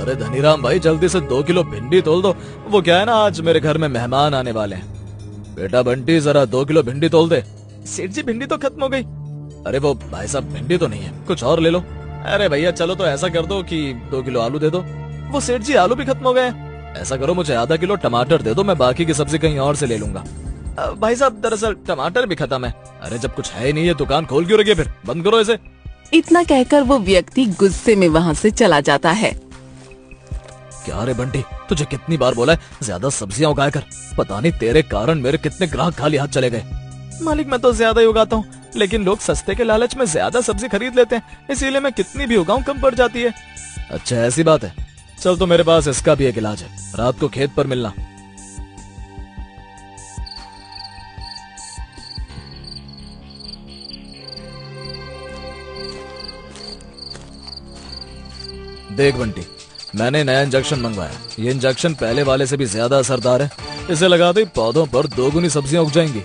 अरे धनीराम भाई जल्दी से 2 किलो भिंडी तोल दो। वो क्या है ना, आज मेरे घर में मेहमान आने वाले हैं। बेटा बंटी जरा 2 किलो भिंडी तोल दे। सेठ जी भिंडी तो खत्म हो गई। अरे वो भाई साहब भिंडी तो नहीं है, कुछ और ले लो। अरे भैया चलो तो ऐसा कर दो कि 2 किलो आलू दे दो। वो सेठ जी आलू भी खत्म हो गए। ऐसा करो मुझे आधा किलो टमाटर दे दो, मैं बाकी की सब्जी कहीं और से ले लूंगा। भाई साहब दरअसल टमाटर भी खत्म है। अरे जब कुछ है ही नहीं, ये दुकान खोल क्यों रखी है, फिर बंद करो इसे। इतना कहकर वो व्यक्ति गुस्से में वहाँ से चला जाता है। क्या रे बंटी, तुझे कितनी बार बोला है ज्यादा सब्जियां उगाया कर। पता नहीं तेरे कारण मेरे कितने ग्राहक खाली हाथ चले गए। मालिक मैं तो ज्यादा ही उगाता हूँ, लेकिन लोग सस्ते के लालच में ज्यादा सब्जी खरीद लेते हैं, इसीलिए मैं कितनी भी उगाऊं कम पड़ जाती है। अच्छा ऐसी बात है, चल तो मेरे पास इसका भी एक इलाज है, रात को खेत पर मिलना। देख बंटी, मैंने नया इंजेक्शन मंगवाया। ये इंजेक्शन पहले वाले से भी ज्यादा असरदार है। इसे लगा दे पौधों पर 2 गुनी सब्जियां उग जाएंगी।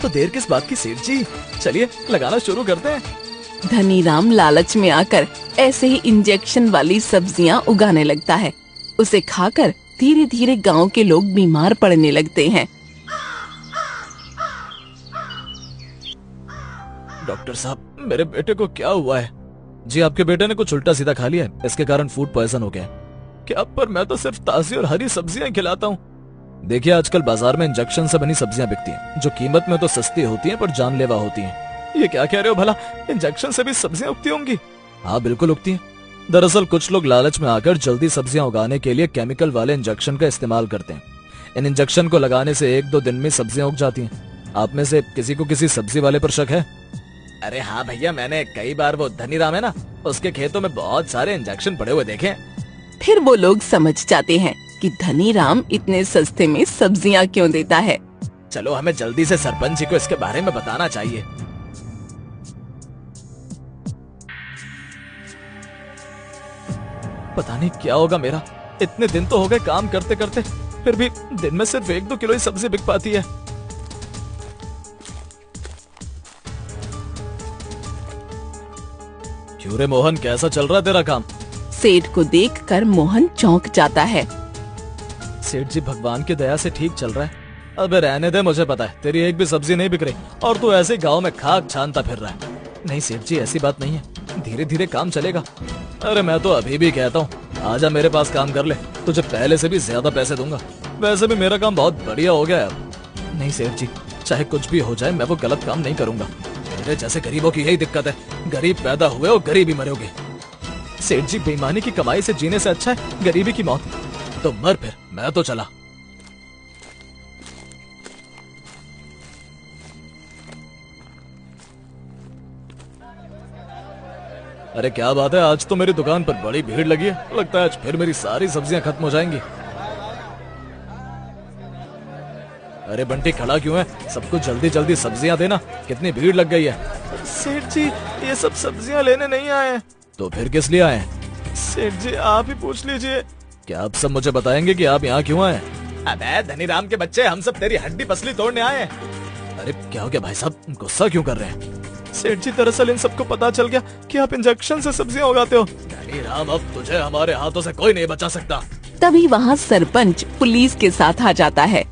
तो देर किस बात की सेठ जी, चलिए लगाना शुरू करते हैं। धनीराम लालच में आकर ऐसे ही इंजेक्शन वाली सब्जियां उगाने लगता है। उसे खाकर धीरे धीरे गांव के लोग बीमार पड़ने लगते हैं। डॉक्टर साहब मेरे बेटे को क्या हुआ है? जी आपके बेटे ने कुछ उल्टा सीधा खा लिया है, इसके कारण फूड पॉइजन हो गया। क्या? पर मैं तो सिर्फ ताजी और हरी सब्जियां खिलाता हूँ। देखिए आजकल बाजार में इंजेक्शन से बनी सब्जियां बिकती हैं, जो कीमत में तो सस्ती होती हैं पर जानलेवा होती हैं। ये क्या कह रहे हो भला, इंजेक्शन से भी सब्जियां उगती होंगी? हाँ बिल्कुल उगती हैं। दरअसल कुछ लोग लालच में आकर जल्दी सब्जियां उगाने के लिए केमिकल वाले इंजेक्शन का इस्तेमाल करते हैं। इन इंजेक्शन को लगाने से 1-2 दिन में सब्जियां उग जाती हैं। आप में से किसी को किसी सब्जी वाले पर शक है? अरे हाँ भैया, मैंने कई बार वो धनीराम है ना, उसके खेतों में बहुत सारे इंजेक्शन पड़े हुए देखे। फिर वो लोग समझ जाते हैं कि धनीराम इतने सस्ते में सब्जियां क्यों देता है। चलो हमें जल्दी से सरपंच जी को इसके बारे में बताना चाहिए। पता नहीं क्या होगा मेरा, इतने दिन तो हो गए काम करते करते, फिर भी दिन में सिर्फ 1-2 किलो ही सब्जी बिक पाती है। क्यों रे मोहन, कैसा चल रहा है तेरा काम? सेठ को देखकर मोहन चौंक जाता है। सेठ जी भगवान की दया से ठीक चल रहा है। अबे रहने दे, मुझे पता है तेरी एक भी सब्जी नहीं बिक रही और तू ऐसे गांव में खाक छानता फिर रहा है। नहीं सेठ जी ऐसी बात नहीं है, धीरे धीरे काम चलेगा। अरे मैं तो अभी भी कहता हूँ आजा मेरे पास काम कर ले, तुझे पहले से भी ज्यादा पैसे दूंगा। वैसे भी मेरा काम बहुत बढ़िया हो गया है। नहीं सेठ जी, चाहे कुछ भी हो जाए मैं वो गलत काम नहीं करूंगा। मेरे जैसे गरीबों की यही दिक्कत है, गरीब पैदा हुए और गरीब ही मरोगे। सेठ जी बेईमानी की कमाई से जीने से अच्छा है गरीबी की मौत। तो मर फिर, मैं तो चला। अरे क्या बात है, आज तो मेरी दुकान पर बड़ी भीड़ लगी है। लगता है आज फिर मेरी सारी सब्जियां खत्म हो जाएंगी। अरे बंटी खड़ा क्यों है, सबको जल्दी जल्दी सब्जियां देना, कितनी भीड़ लग गई है। सेठ जी ये सब सब्जियां लेने नहीं आए। तो फिर किस लिए आए? सेठ जी आप ही पूछ लीजिए। क्या आप सब मुझे बताएंगे कि आप यहाँ क्यों आए? अबे धनीराम के बच्चे, हम सब तेरी हड्डी पसली तोड़ने आए। अरे क्या हो गया भाई साहब, गुस्सा क्यों कर रहे हैं? सेठ जी दरअसल इन सबको पता चल गया कि आप इंजेक्शन से सब्जियां उगाते हो। धनीराम अब तुझे हमारे हाथों से कोई नहीं बचा सकता। तभी वहाँ सरपंच पुलिस के साथ आ जाता है।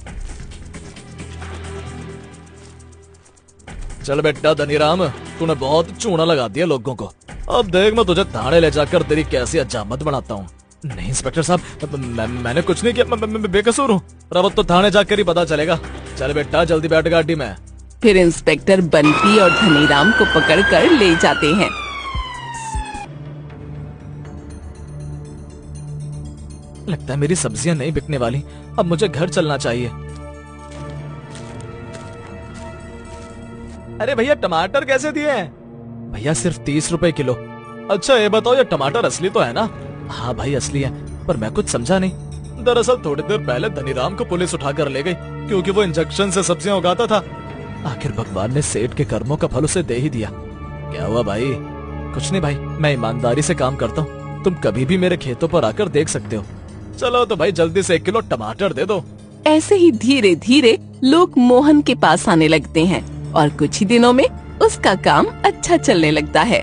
चल बेटा धनीराम, तूने बहुत चूना लगा दिया लोगों को। अब देख मैं तुझे थाने ले जाकर तेरी कैसी अजामत बनाता हूँ। नहीं इंस्पेक्टर साहब, मैंने कुछ नहीं किया, मैं बेकसूर हूँ। अब तो थाने जाकर ही पता चलेगा। चल बेटा जल्दी बैठ गाड़ी में। फिर इंस्पेक्टर बंटी और धनीराम को पकड़कर ले जाते हैं। लगता है मेरी सब्जियां नहीं बिकने वाली, अब मुझे घर चलना चाहिए। अरे भैया टमाटर कैसे दिए हैं? भैया सिर्फ 30 रुपए किलो। अच्छा ये बताओ ये टमाटर असली तो है ना? हाँ भाई असली है, पर मैं कुछ समझा नहीं। दरअसल थोड़ी देर पहले धनीराम को पुलिस उठाकर ले गई क्योंकि वो इंजेक्शन से सब्जियां उगाता था। आखिर भगवान ने सेठ के कर्मों का फल उसे दे ही दिया। क्या हुआ भाई? कुछ नहीं भाई, मैं ईमानदारी से काम करता हूँ, तुम कभी भी मेरे खेतों पर आकर देख सकते हो। चलो तो भाई जल्दी से 1 किलो टमाटर दे दो। ऐसे ही धीरे धीरे लोग मोहन के पास आने लगते हैं और कुछ ही दिनों में उसका काम अच्छा चलने लगता है।